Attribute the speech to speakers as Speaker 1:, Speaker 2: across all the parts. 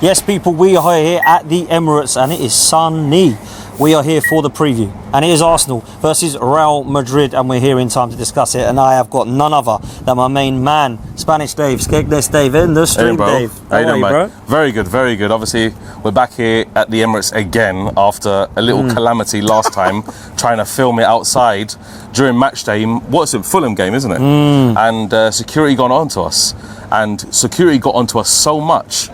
Speaker 1: Yes, people, we are here at the Emirates and it is sunny. We are here for the preview and it is Arsenal versus Real Madrid and we're here in time to discuss it, and I have got none other than my main man, Spanish Dave, Skegnes Dave in the stream. Dave.
Speaker 2: How you doing, bro? Very good, very good. Obviously, we're back here at the Emirates again after a little calamity last time, trying to film it outside during match day. What's it, Fulham game, isn't it? And security got onto us, and security got onto us so much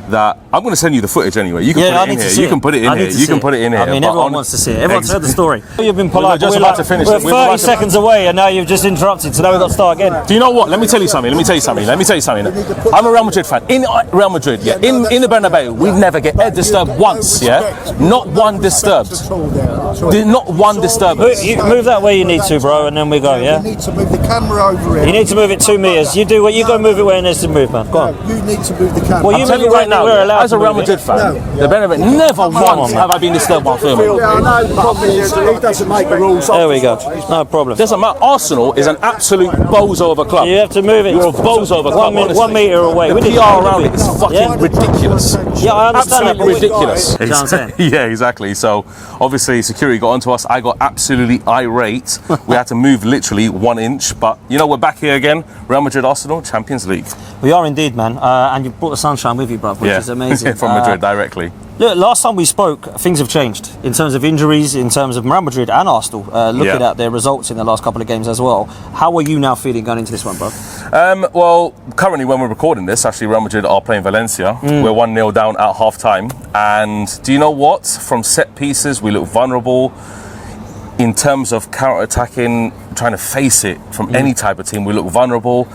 Speaker 2: that I'm going to send you the footage anyway. You can put it in here. You can put it in here. You can put it in here.
Speaker 1: I mean, everyone wants to see it. Everyone's heard the story. You've been polite.
Speaker 2: We're just about to finish.
Speaker 1: We're 30 seconds away and now you've just interrupted. So now we've got to start again.
Speaker 2: Do you know what? Let me tell you something. I'm a Real Madrid fan. In Real Madrid, yeah. In the Bernabeu, we never get disturbed once, yeah? Not one disturbed. Not one disturbance.
Speaker 1: You move that way you need to, bro, and then we go, yeah?
Speaker 3: You need to move the camera over here.
Speaker 1: You need to move it 2 meters. You do what you go move it where it needs to move, man. Go on.
Speaker 3: You need to move the camera.
Speaker 1: Well, you move it right now.
Speaker 2: As a Real Madrid fan, the Bernabeu, never once have I been disturbed while filming.
Speaker 3: Yeah, I know. The problem is he doesn't make the rules.
Speaker 1: There we go. No problem.
Speaker 2: Doesn't matter. Arsenal is an absolute bozo of a club.
Speaker 1: You have to move it.
Speaker 2: You're a bozo of a club, honestly.
Speaker 1: 1 meter away.
Speaker 2: The PR around it is fucking ridiculous.
Speaker 1: Yeah, I understand.
Speaker 2: Absolutely ridiculous.
Speaker 1: You know what I'm saying?
Speaker 2: Yeah, exactly. So obviously security got onto us. I got absolutely irate. We had to move literally 1 inch. But you know, we're back here again. Real Madrid, Arsenal, Champions League.
Speaker 1: We are indeed, man. And you've brought the sunshine with you, bruv, which is amazing.
Speaker 2: From Madrid directly.
Speaker 1: Look, last time we spoke, things have changed in terms of injuries, in terms of Real Madrid and Arsenal, looking at their results in the last couple of games as well. How are you now feeling going into this one, bro?
Speaker 2: Well, currently when we're recording this, actually Real Madrid are playing Valencia. We're 1-0 down at half-time. And do you know what? From set pieces, we look vulnerable. In terms of counter-attacking, trying to face it from any type of team, we look vulnerable.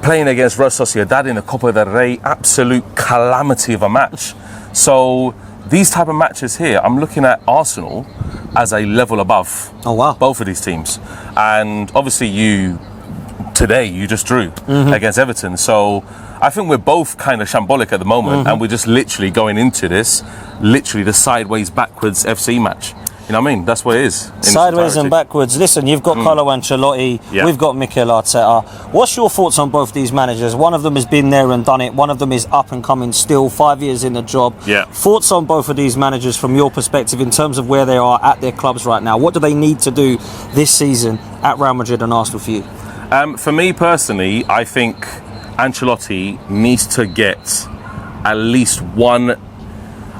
Speaker 2: Playing against Real Sociedad in the Copa del Rey, absolute calamity of a match. So these type of matches here, I'm looking at Arsenal as a level above both of these teams. And obviously today you just drew against Everton. So I think we're both kind of shambolic at the moment and we're just literally going into this, literally the sideways backwards FC match. You know what I mean? That's what it is.
Speaker 1: Sideways and backwards. Listen, you've got Carlo Ancelotti, we've got Mikel Arteta. What's your thoughts on both these managers? One of them has been there and done it. One of them is up and coming still, 5 years in the job. Thoughts on both of these managers from your perspective in terms of where they are at their clubs right now? What do they need to do this season at Real Madrid and Arsenal for you?
Speaker 2: For me personally, I think Ancelotti needs to get at least one.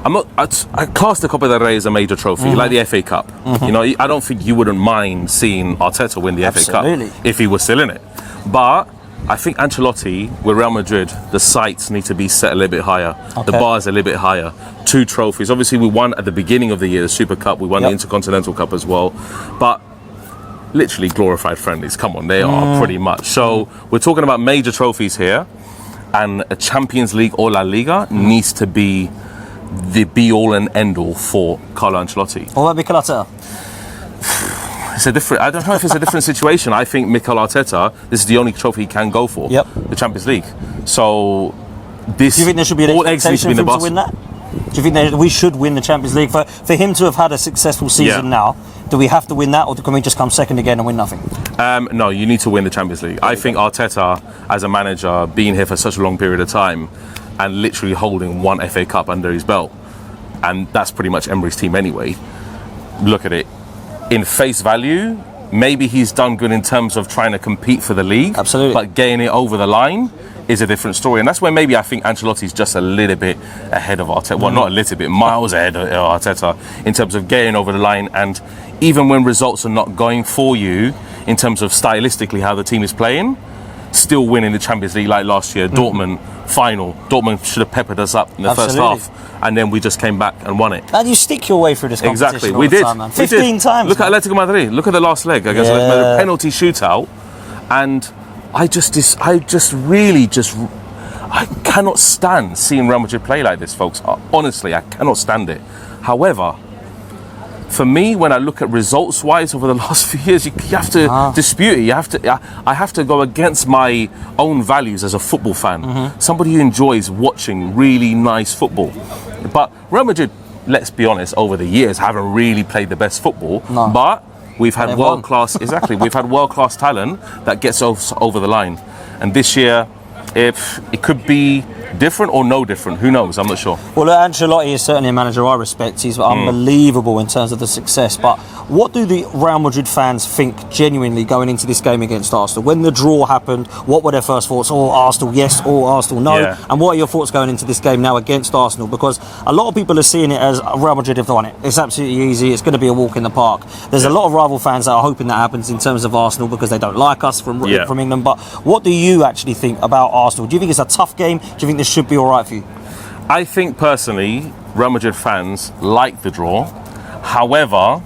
Speaker 2: I class the Copa del Rey as a major trophy, like the FA Cup. You know, I don't think you wouldn't mind seeing Arteta win the FA Cup if he was still in it. But I think Ancelotti with Real Madrid, the sights need to be set a little bit higher. The bars a little bit higher. 2 trophies. Obviously, we won at the beginning of the year the Super Cup. We won the Intercontinental Cup as well. But literally glorified friendlies. Come on, they are pretty much. So we're talking about major trophies here, and a Champions League or La Liga needs to be the be-all and end-all for Carlo Ancelotti.
Speaker 1: What about Mikel Arteta?
Speaker 2: It's a different. I don't know if it's a different situation. I think Mikel Arteta, this is the only trophy he can go for, the Champions League. So this.
Speaker 1: Do you think there should be an expectation for him to win that? Do you think we should win the Champions League for him to have had a successful season now? Do we have to win that, or can we just come second again and win nothing?
Speaker 2: No, you need to win the Champions League. I think Arteta, as a manager, being here for such a long period of time, and literally holding 1 FA Cup under his belt, and that's pretty much Emery's team anyway. Look at it. In face value, maybe he's done good in terms of trying to compete for the league.
Speaker 1: Absolutely.
Speaker 2: But getting it over the line is a different story. And that's where maybe I think Ancelotti's just a little bit ahead of Arteta. Well, not a little bit, miles ahead of Arteta in terms of getting over the line. And even when results are not going for you, in terms of stylistically how the team is playing, still winning the Champions League like last year. Dortmund final. Dortmund should have peppered us up in the first half, and then we just came back and won it.
Speaker 1: And you stick your way through this competition.
Speaker 2: Exactly, we did.
Speaker 1: Time, man. 15 times.
Speaker 2: Look at Atletico Madrid. Look at the last leg against the penalty shootout, and I cannot stand seeing Real Madrid play like this, folks. Honestly, I cannot stand it. However, for me, when I look at results-wise over the last few years, you have to dispute it. I have to go against my own values as a football fan. Somebody who enjoys watching really nice football. But Real Madrid, let's be honest, over the years haven't really played the best football. But we've had world-class, we've had world-class talent that gets us over the line. And this year, if it could be Different or no different? Who knows? I'm not sure.
Speaker 1: Well, Ancelotti is certainly a manager I respect. He's unbelievable in terms of the success. But what do the Real Madrid fans think genuinely going into this game against Arsenal? When the draw happened, what were their first thoughts? Oh, Arsenal, yes, or Arsenal, no.
Speaker 2: Yeah.
Speaker 1: And what are your thoughts going into this game now against Arsenal? Because a lot of people are seeing it as Real Madrid have won it. It's absolutely easy. It's going to be a walk in the park. There's a lot of rival fans that are hoping that happens in terms of Arsenal because they don't like us from England. But what do you actually think about Arsenal? Do you think it's a tough game? Do you think this should be all right for you?
Speaker 2: I think personally, Real Madrid fans like the draw. However,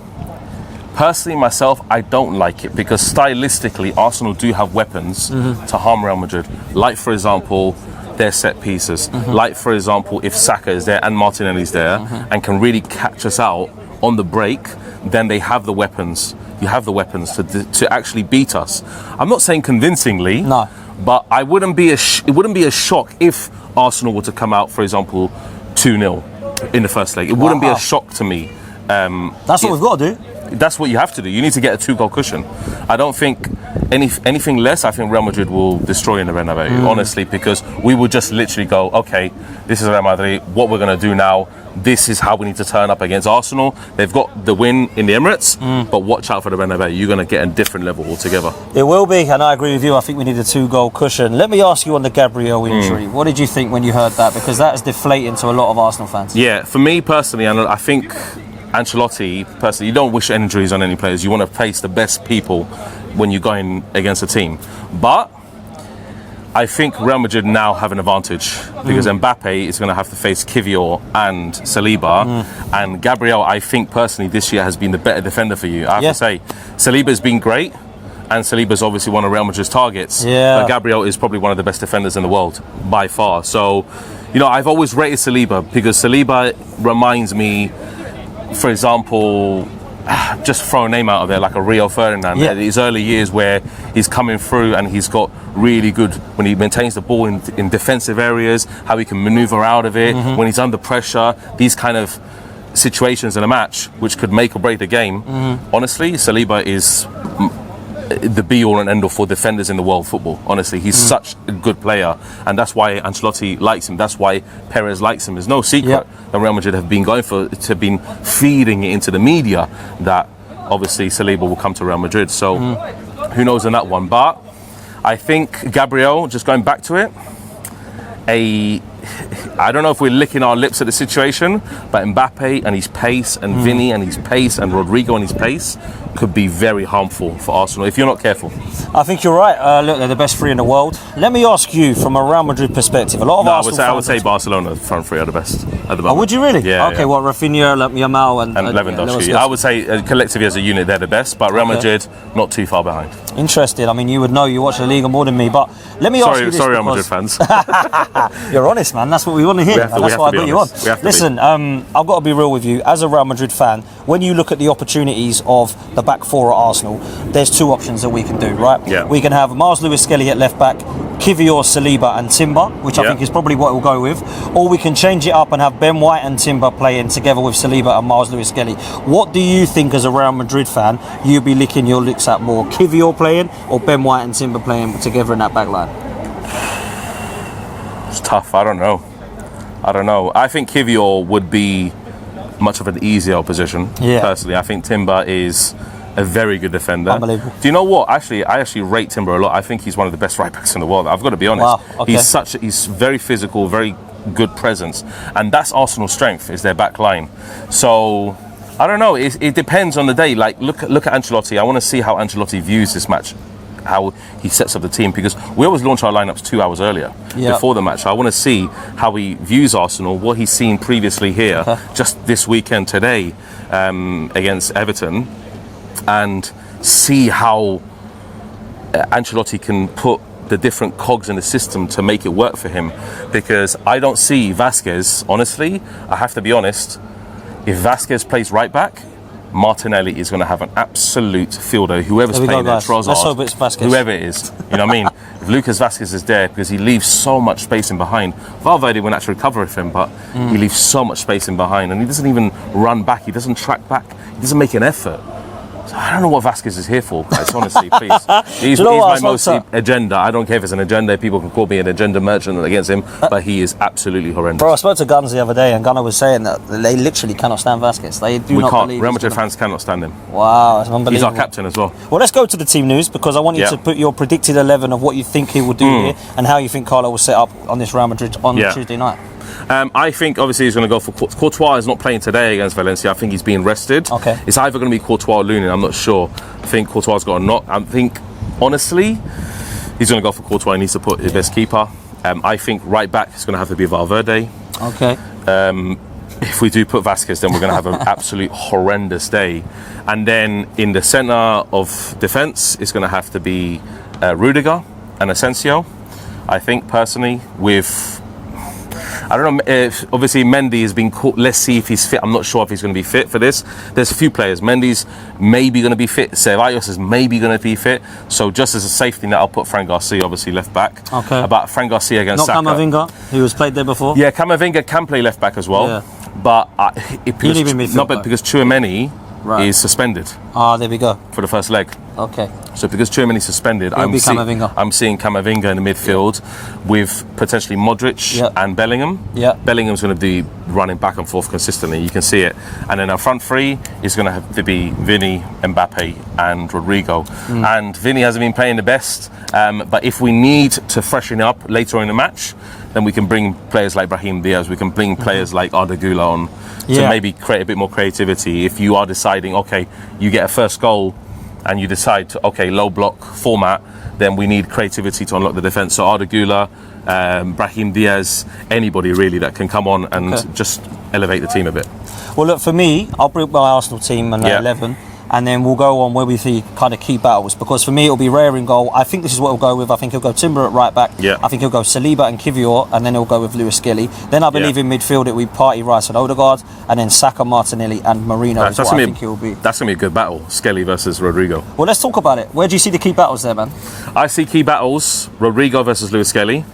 Speaker 2: personally myself, I don't like it because stylistically, Arsenal do have weapons to harm Real Madrid. Like, for example, their set pieces. Like, for example, if Saka is there and Martinelli's there and can really catch us out on the break, then they have the weapons. You have the weapons to actually beat us. I'm not saying convincingly,
Speaker 1: no,
Speaker 2: but it wouldn't be a shock if Arsenal were to come out, for example, 2-0 in the first leg. It wouldn't be a shock to me.
Speaker 1: That's what we've got to do.
Speaker 2: That's what you have to do. You need to get a 2-goal cushion. I don't think anything less. I think Real Madrid will destroy in the Bernabeu, honestly, because we will just literally go, okay, this is Real Madrid. What we're going to do now, this is how we need to turn up against Arsenal. They've got the win in the Emirates, but watch out for the Bernabeu. You're going to get a different level altogether.
Speaker 1: It will be, and I agree with you. I think we need a 2-goal cushion. Let me ask you on the Gabriel injury. What did you think when you heard that? Because that is deflating to a lot of Arsenal fans.
Speaker 2: Yeah, for me personally, and I think Ancelotti, personally, you don't wish injuries on any players. You want to face the best people when you're going against a team. But I think Real Madrid now have an advantage because Mbappe is going to have to face Kivior and Saliba. And Gabriel, I think personally, this year has been the better defender for you. I have to say, Saliba's been great. And Saliba's obviously one of Real Madrid's targets. But Gabriel is probably one of the best defenders in the world by far. So, you know, I've always rated Saliba because Saliba reminds me, for example, just throw a name out of there, like a Rio Ferdinand. His early years where he's coming through and he's got really good, when he maintains the ball in defensive areas, how he can maneuver out of it, when he's under pressure, these kind of situations in a match which could make or break the game. Honestly, Saliba is the be-all and end-all for defenders in the world football. Honestly, he's such a good player, and that's why Ancelotti likes him. That's why Perez likes him. There's no secret that Real Madrid have been been feeding it into the media that obviously Saliba will come to Real Madrid. So who knows on that one? But I think Gabriel, just going back to it, I don't know if we're licking our lips at the situation, but Mbappe and his pace and Vinny and his pace and Rodrigo and his pace could be very harmful for Arsenal if you're not careful.
Speaker 1: I think you're right. Look, they're the best three in the world. Let me ask you, from a Real Madrid perspective, a lot of Arsenal
Speaker 2: I would say Barcelona front three are the best at the moment.
Speaker 1: Oh, would you really?
Speaker 2: Yeah.
Speaker 1: Okay, well, Rafinha, Yamal and
Speaker 2: Lewandowski. I would say collectively as a unit they're the best, but Real Madrid not too far behind.
Speaker 1: Interesting. I mean, you would know, you watch the Liga more than me, but let me ask you this.
Speaker 2: Sorry, Real Madrid fans.
Speaker 1: You're honest, man. That's what we want to hear. That's why I got you on. Listen, I've got to be real with you. As a Real Madrid fan, when you look at the opportunities of the back four at Arsenal, there's two options that we can do, right?
Speaker 2: Yeah.
Speaker 1: We can have Mars Lewis-Skelly at left back, Kivior, Saliba and Timber, which I think is probably what we'll go with. Or we can change it up and have Ben White and Timber playing together with Saliba and Mars Lewis-Skelly. What do you think, as a Real Madrid fan, you'd be licking your lips at more? Kivior playing or Ben White and Timber playing together in that back line?
Speaker 2: It's tough. I don't know. I think Kivior would be much of an easier opposition. Personally, I think Timber is a very good defender.
Speaker 1: Unbelievable.
Speaker 2: Do you know what? I actually rate Timber a lot. I think he's one of the best right backs in the world. I've got to be honest.
Speaker 1: Wow. Okay.
Speaker 2: He's very physical, very good presence, and that's Arsenal's strength, is their back line. So I don't know. It depends on the day. Like look at Ancelotti. I want to see how Ancelotti views this match, how he sets up the team, because we always launch our lineups 2 hours earlier before the match. So I want to see how he views Arsenal, what he's seen previously here, just this weekend today against Everton, and see how Ancelotti can put the different cogs in the system to make it work for him. Because I don't see Vasquez, honestly, I have to be honest, if Vasquez plays right back, Martinelli is going to have an absolute fielder. Whoever's playing there, Trossard,
Speaker 1: let's hope it's Vasquez.
Speaker 2: Whoever it is, you know what I mean? If Lucas Vasquez is there, because he leaves so much space in behind. Valverde will naturally cover with him, but he leaves so much space in behind, and he doesn't even run back. He doesn't track back. He doesn't make an effort. I don't know what Vasquez is here for, guys, honestly, please. He's my most agenda. I don't care if it's an agenda. People can call me an agenda merchant against him, but he is absolutely horrendous.
Speaker 1: Bro, I spoke to Guns the other day, and Gunnar was saying that they literally cannot stand Vasquez. They do not believe.
Speaker 2: Real Madrid fans cannot stand him.
Speaker 1: Wow, that's unbelievable.
Speaker 2: He's our captain as well.
Speaker 1: Well, let's go to the team news, because I want you to put your predicted 11 of what you think he will do here, and how you think Carlo will set up on this Real Madrid on Tuesday night.
Speaker 2: I think obviously he's going to go for Courtois. Is not playing today against Valencia. I think he's being rested.
Speaker 1: Okay.
Speaker 2: It's either going to be Courtois or Lunin. I'm not sure. I think Courtois got a knock. I think, honestly, he's going to go for Courtois. He needs to put his best keeper. I think right back is going to have to be Valverde.
Speaker 1: Okay.
Speaker 2: If we do put Vasquez, then we're going to have an absolute horrendous day. And then in the centre of defence, it's going to have to be Rudiger and Asensio. I think personally, with I don't know if obviously Mendy has been caught. Let's see if he's fit. I'm not sure if he's going to be fit for this. There's a few players. Mendy's maybe going to be fit. Ceballos is maybe going to be fit. So just as a safety net, I'll put Fran Garcia obviously left back.
Speaker 1: Okay.
Speaker 2: About Fran Garcia against Saka.
Speaker 1: Not Camavinga, who has played there before.
Speaker 2: Yeah, Camavinga can play left back as well.
Speaker 1: Yeah.
Speaker 2: But because Tchouaméni is suspended.
Speaker 1: There we go.
Speaker 2: For the first leg.
Speaker 1: Okay.
Speaker 2: So because Tchouaméni is suspended, I'm seeing Camavinga in the midfield with potentially Modric and Bellingham. Yeah. Bellingham's going to be running back and forth consistently. You can see it. And then our front three is going to have to be Vini, Mbappe and Rodrigo. And Vini hasn't been playing the best. But if we need to freshen up later in the match, then we can bring players like Brahim Diaz. We can bring players like Arda Güler on to maybe create a bit more creativity. If you are deciding, okay, you get a first goal and you decide to, okay, low block format, then we need creativity to unlock the defence. So Arda Güler, Brahim Diaz, anybody really that can come on and just elevate the team a bit.
Speaker 1: Well, look, for me, I'll bring my Arsenal team and 11. And then we'll go on where we see kind of key battles, because for me it'll be Raya in goal. I think this is what he'll go with. I think he'll go Timber at right back. I think he'll go Saliba and Kivior, and then he'll go with Lewis Skelly. Then I believe in midfield it will be Partey, Rice and Odegaard, and then Saka, Martinelli and Marino is what I think he'll be.
Speaker 2: That's going to be a good battle, Skelly versus Rodrigo.
Speaker 1: Well, let's talk about it. Where do you see the key battles there, man?
Speaker 2: I see key battles, Rodrigo versus Lewis Skelly.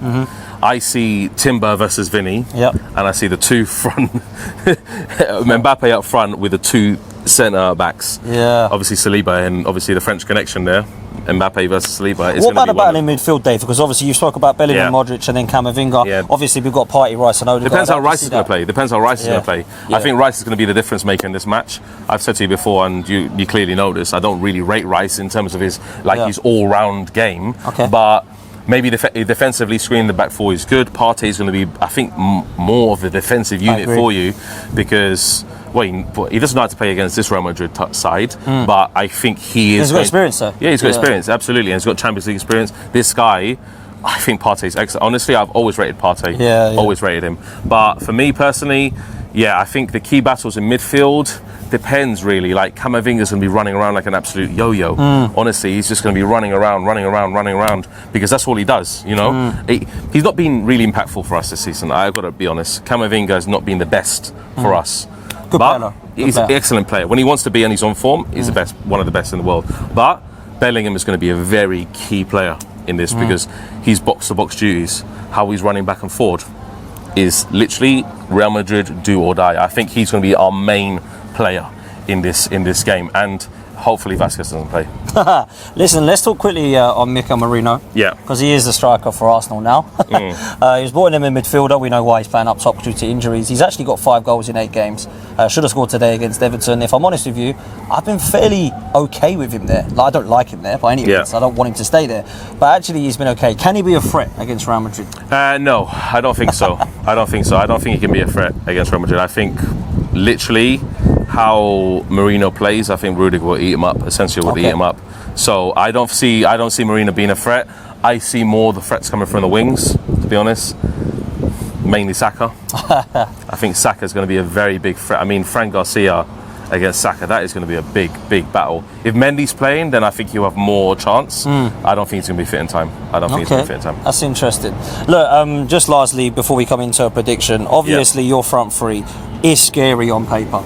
Speaker 2: I see Timber versus Vinny. And I see the two front, Mbappe up front with the two centre backs. Obviously Saliba and obviously the French connection there. Mbappe versus Saliba.
Speaker 1: What about the battle in midfield, Dave? Because obviously you spoke about Bellingham, Modric, and then Camavinga. Obviously we've got Partey, Rice, and Odegaard.
Speaker 2: Depends how Rice is going to play. I think Rice is going to be the difference maker in this match. I've said to you before, and you clearly know this. I don't really rate Rice in terms of his his all-round game. But maybe defensively screening the back four is good. Partey is going to be, I think, more of the defensive unit for you, because he doesn't know how to play against this Real Madrid side, but I think he's
Speaker 1: got experience, sir.
Speaker 2: Yeah, he's got experience, absolutely, and he's got Champions League experience. This guy, I think Partey's excellent. Honestly, I've always rated Partey. Always rated him. But for me personally, I think the key battles in midfield depends really. Like Camavinga's going to be running around like an absolute yo-yo. Honestly, he's just going to be running around, because that's all he does. You know, he's not been really impactful for us this season. I've got to be honest. Camavinga has not been the best for us. He's an excellent player. When he wants to be and he's on form, he's the best, one of the best in the world. But Bellingham is going to be a very key player in this, because his box-to-box duties, how he's running back and forward, is literally Real Madrid do or die. I think he's going to be our main player in this game, and hopefully Vasquez doesn't play.
Speaker 1: Listen, let's talk quickly on Mikel Merino. Because he is the striker for Arsenal now. He was brought in in midfielder. We know why he's playing up top due to injuries. He's actually got 5 goals in 8 games. Should have scored today against Everton. If I'm honest with you, I've been fairly okay with him there. I don't like him there by any means. I don't want him to stay there. But actually, he's been okay. Can he be a threat against Real Madrid?
Speaker 2: No, I don't think so. I don't think he can be a threat against Real Madrid. I think literally how Merino plays, I think Rudiger will eat him up. Asensio will eat him up. So I don't see Merino being a threat. I see more the threats coming from the wings, to be honest. Mainly Saka. I think Saka is going to be a very big threat. I mean, Fran Garcia against Saka, that is going to be a big battle. If Mendy's playing, then I think he'll have more chance. I don't think he's going to be fit in time. That's
Speaker 1: interesting. Look, just lastly, before we come into a prediction, obviously your front three is scary on paper.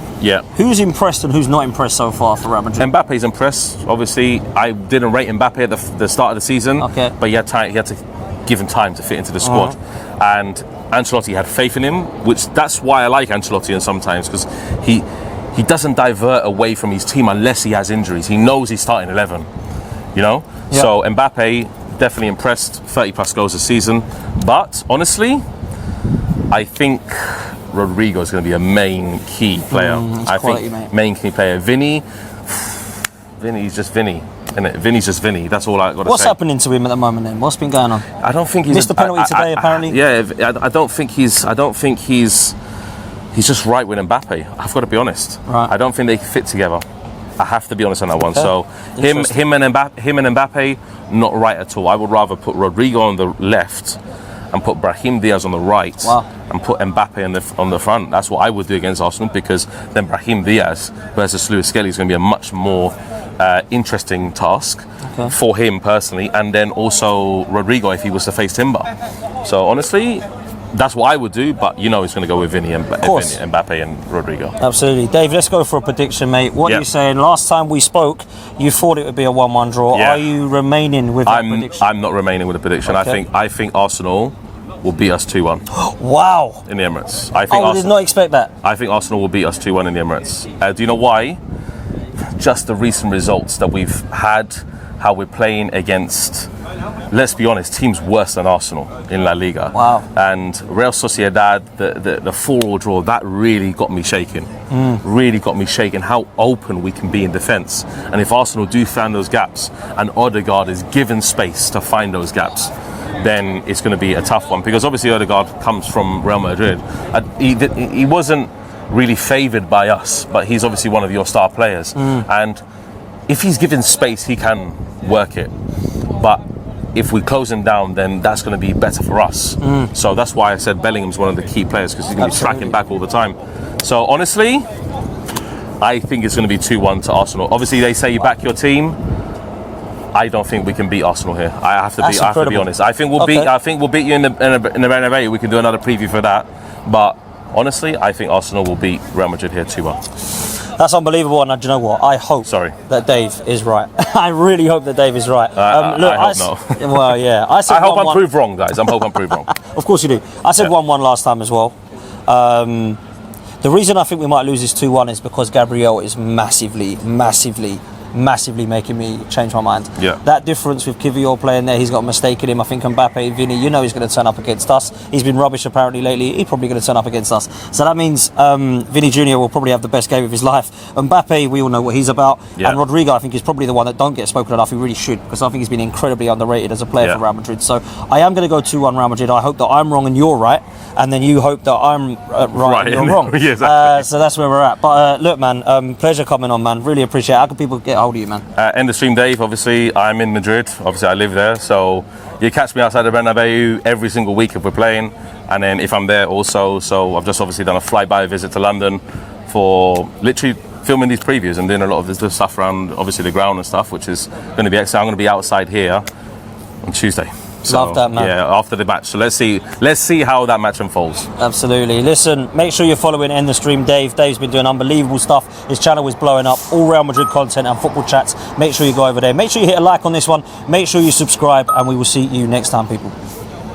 Speaker 1: Who's impressed and who's not impressed so far for Real Madrid?
Speaker 2: Mbappe's impressed. Obviously, I didn't rate Mbappe at the start of the season, but he had to give him time to fit into the squad. And Ancelotti had faith in him, that's why I like Ancelotti, and sometimes because he doesn't divert away from his team unless he has injuries. He knows he's starting 11, you know?
Speaker 1: Yeah.
Speaker 2: So Mbappe, definitely impressed, 30 plus goals a season. But honestly, I think Rodrigo is going to be a main key player. I
Speaker 1: quality,
Speaker 2: think
Speaker 1: mate.
Speaker 2: main key player. Vinny's just Vinny. Vinny's just Vinny. That's all I got to say.
Speaker 1: What's happening to him at the moment then? What's been going on?
Speaker 2: I don't think he's
Speaker 1: missed the penalty today, apparently.
Speaker 2: Yeah, I don't think he's just right with Mbappe. I've got to be honest.
Speaker 1: Right.
Speaker 2: I don't think they fit together. I have to be honest on that one.
Speaker 1: Okay.
Speaker 2: So him and Mbappe, not right at all. I would rather put Rodrigo on the left and put Brahim Diaz on the right.
Speaker 1: Wow.
Speaker 2: And put Mbappe on the front. That's what I would do against Arsenal, because then Brahim Diaz versus Luis Skelly is going to be a much more interesting task for him personally, and then also Rodrigo if he was to face Timber. So honestly, that's what I would do, but you know he's going to go with Vinny and Mbappe and Rodrigo.
Speaker 1: Absolutely. Dave, let's go for a prediction, mate. What are you saying? Last time we spoke, you thought it would be a 1-1 draw.
Speaker 2: Yeah.
Speaker 1: Are you remaining with that prediction?
Speaker 2: I'm not remaining with a prediction.
Speaker 1: Okay.
Speaker 2: I think Arsenal will beat us 2-1
Speaker 1: Wow.
Speaker 2: in the Emirates. I
Speaker 1: did not expect that.
Speaker 2: I think Arsenal will beat us 2-1 in the Emirates. Do you know why? Just the recent results that we've had, how we're playing against, let's be honest, teams worse than Arsenal in La Liga.
Speaker 1: Wow.
Speaker 2: And Real Sociedad, the 4-4 draw, that really got me shaking. Really got me shaking how open we can be in defence. And if Arsenal do find those gaps and Odegaard is given space to find those gaps, then it's going to be a tough one, because obviously Odegaard comes from Real Madrid. He wasn't really favoured by us, but he's obviously one of your star players. And if he's given space, he can work it. But if we close him down, then that's going to be better for us. So that's why I said Bellingham's one of the key players, because he's going to be tracking back all the time. So honestly, I think it's going to be 2-1 to Arsenal. Obviously, they say you back your team. I don't think we can beat Arsenal here. I have to be honest. I think we'll beat you in the Bernabeu. We can do another preview for that. But honestly, I think Arsenal will beat Real Madrid here 2-1.
Speaker 1: That's unbelievable, and do you know what? I hope that Dave is right. I really hope that Dave is right.
Speaker 2: I hope no.
Speaker 1: Well, yeah. I
Speaker 2: hope I'm proved wrong, guys. I hope I'm proved wrong.
Speaker 1: Of course you do. I said 1-1 last time as well. The reason I think we might lose this 2-1 is because Gabriel is massively making me change my mind.
Speaker 2: Yeah.
Speaker 1: That difference with Kivior playing there, he's got a mistake in him. I think Mbappe, Vinny, you know he's going to turn up against us. He's been rubbish apparently lately. He's probably going to turn up against us. So that means Vinny Jr. will probably have the best game of his life. Mbappe, we all know what he's about. Yeah. And Rodrigo, I think, is probably the one that don't get spoken enough. He really should, because I think he's been incredibly underrated as a player for Real Madrid. So I am going to go 2-1 Real Madrid. I hope that I'm wrong and you're right. And then you hope that I'm right and you're wrong.
Speaker 2: Yeah, exactly.
Speaker 1: So that's where we're at. But look, man, pleasure coming on, man. Really appreciate it. How can people get hold of you, man?
Speaker 2: End of stream, Dave. Obviously, I'm in Madrid. Obviously, I live there. So you catch me outside the Bernabeu every single week if we're playing. And then if I'm there also. So I've just obviously done a flyby visit to London for literally filming these previews and doing a lot of this stuff around, obviously, the ground and stuff, which is going to be excellent. I'm going to be outside here on Tuesday. So,
Speaker 1: love that, man.
Speaker 2: Yeah, after the match. So let's see how that match unfolds.
Speaker 1: Absolutely. Listen, make sure you're following End the Stream Dave. Dave's been doing unbelievable stuff. His channel is blowing up. All Real Madrid content and football chats. Make sure you go over there. Make sure you hit a like on this one. Make sure you subscribe, and we will see you next time, people.